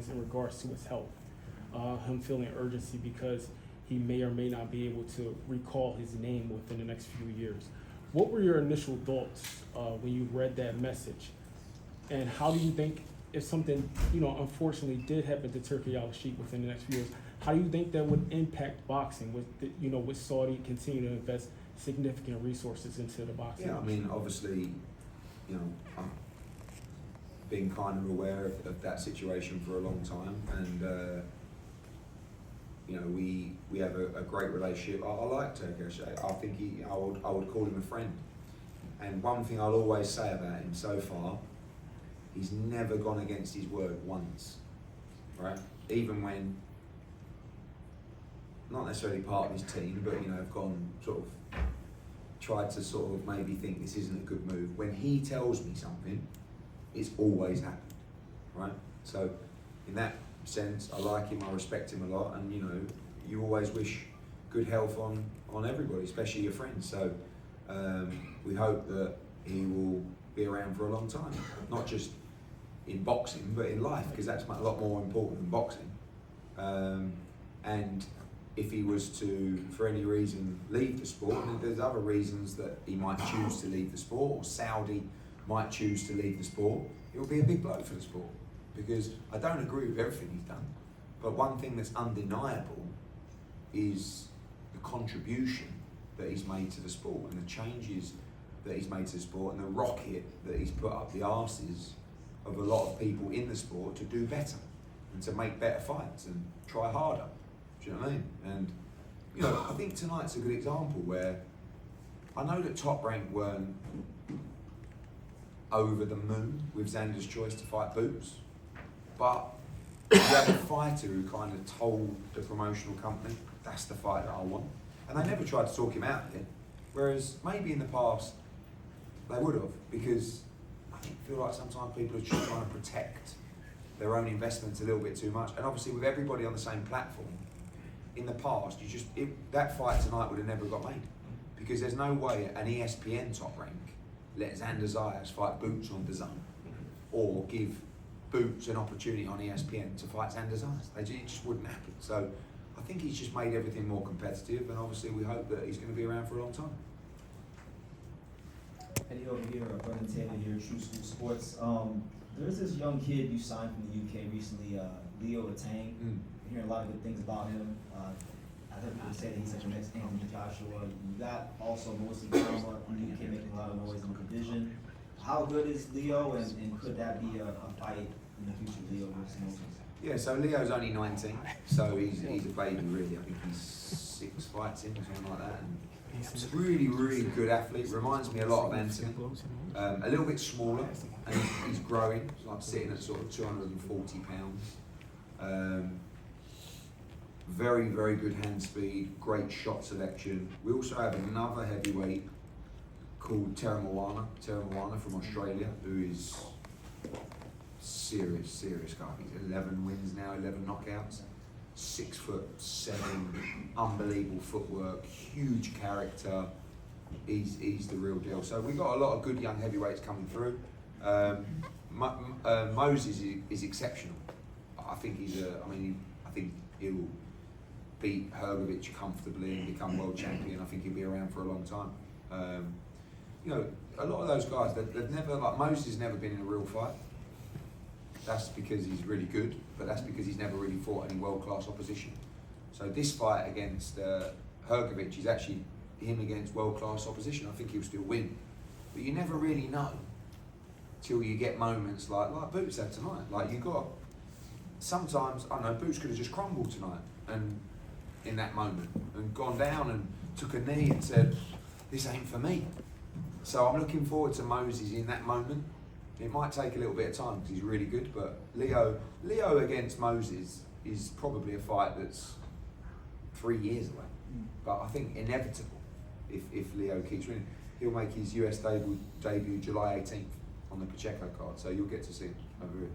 in regards to his health, him feeling urgency because he may or may not be able to recall his name within the next few years. What were your initial thoughts when you read that message? And how do you think, if something, unfortunately did happen to Turki Alalshikh'S within the next few years, how do you think that would impact boxing with Saudi continue to invest significant resources into the boxing? Yeah, I mean, obviously, I've been kind of aware of that situation for a long time, and we have a great relationship. I like Turki. I think I would call him a friend. And one thing I'll always say about him so far, he's never gone against his word once, right? Even when, not necessarily part of his team, but have gone tried to maybe think this isn't a good move. When he tells me something, it's always happened, right? So in that sense, I like him, I respect him a lot, and you always wish good health on everybody, especially your friends. So we hope that he will be around for a long time, not just in boxing, but in life, because that's a lot more important than boxing. And if he was to, for any reason, leave the sport, and there's other reasons that he might choose to leave the sport, or Saudi might choose to leave the sport, it will be a big blow for the sport. Because I don't agree with everything he's done, but one thing that's undeniable is the contribution that he's made to the sport, and the changes that he's made to the sport, and the rocket that he's put up the arses of a lot of people in the sport to do better and to make better fights and try harder. Do you know what I mean? And I think tonight's a good example where I know that Top Rank weren't over the moon with Xander's choice to fight Boots, but you had a fighter who kind of told the promotional company, that's the fight that I want. And they never tried to talk him out of it. Whereas maybe in the past, they would have, because I feel like sometimes people are just trying to protect their own investments a little bit too much. And obviously with everybody on the same platform, in the past, that fight tonight would have never got made. Because there's no way an ESPN Top Rank let Xander Zayas fight Boots on DAZN, or give Boots an opportunity on ESPN to fight Xander Zayas. It just wouldn't happen. So I think he's just made everything more competitive, and obviously we hope that he's going to be around for a long time. Eddie over here, Brendan Taylor here, True School Sports. There's this young kid you signed from the UK recently, Leo Atang. I'm hearing a lot of good things about him. I've heard people say that he's like the next Anthony Joshua. You got also Mosi Kama from the UK making a lot of noise in the division. How good is Leo, and could that be a fight in the future, Leo versus Moses? Yeah, so Leo's only 19, so he's a baby really. I think he's 6 fights in or something like that. And he's a really, really good athlete. Reminds me a lot of Anthony. A little bit smaller, and he's growing. He's like sitting at 240 pounds. Very, very good hand speed, great shot selection. We also have another heavyweight called Terra from Australia, who is serious guy. He's 11 wins now, 11 knockouts, 6'7", unbelievable footwork, huge character. He's the real deal. So we've got a lot of good young heavyweights coming through. Moses is exceptional. I think I think he'll beat Hrgović comfortably and become world champion. I think he'll be around for a long time. A lot of those guys, they've never, like Moses has never been in a real fight. That's because he's really good, but that's because he's never really fought any world-class opposition. So this fight against Hrgović is actually him against world-class opposition. I think he'll still win. But you never really know till you get moments like Boots had tonight. Like sometimes, I don't know, Boots could have just crumbled tonight and in that moment and gone down and took a knee and said, this ain't for me. So I'm looking forward to Moses in that moment. It might take a little bit of time because he's really good, but Leo against Moses is probably a fight that's 3 years away. But I think inevitable if Leo keeps winning. He'll make his US debut July 18th on the Pacheco card, so you'll get to see him over here.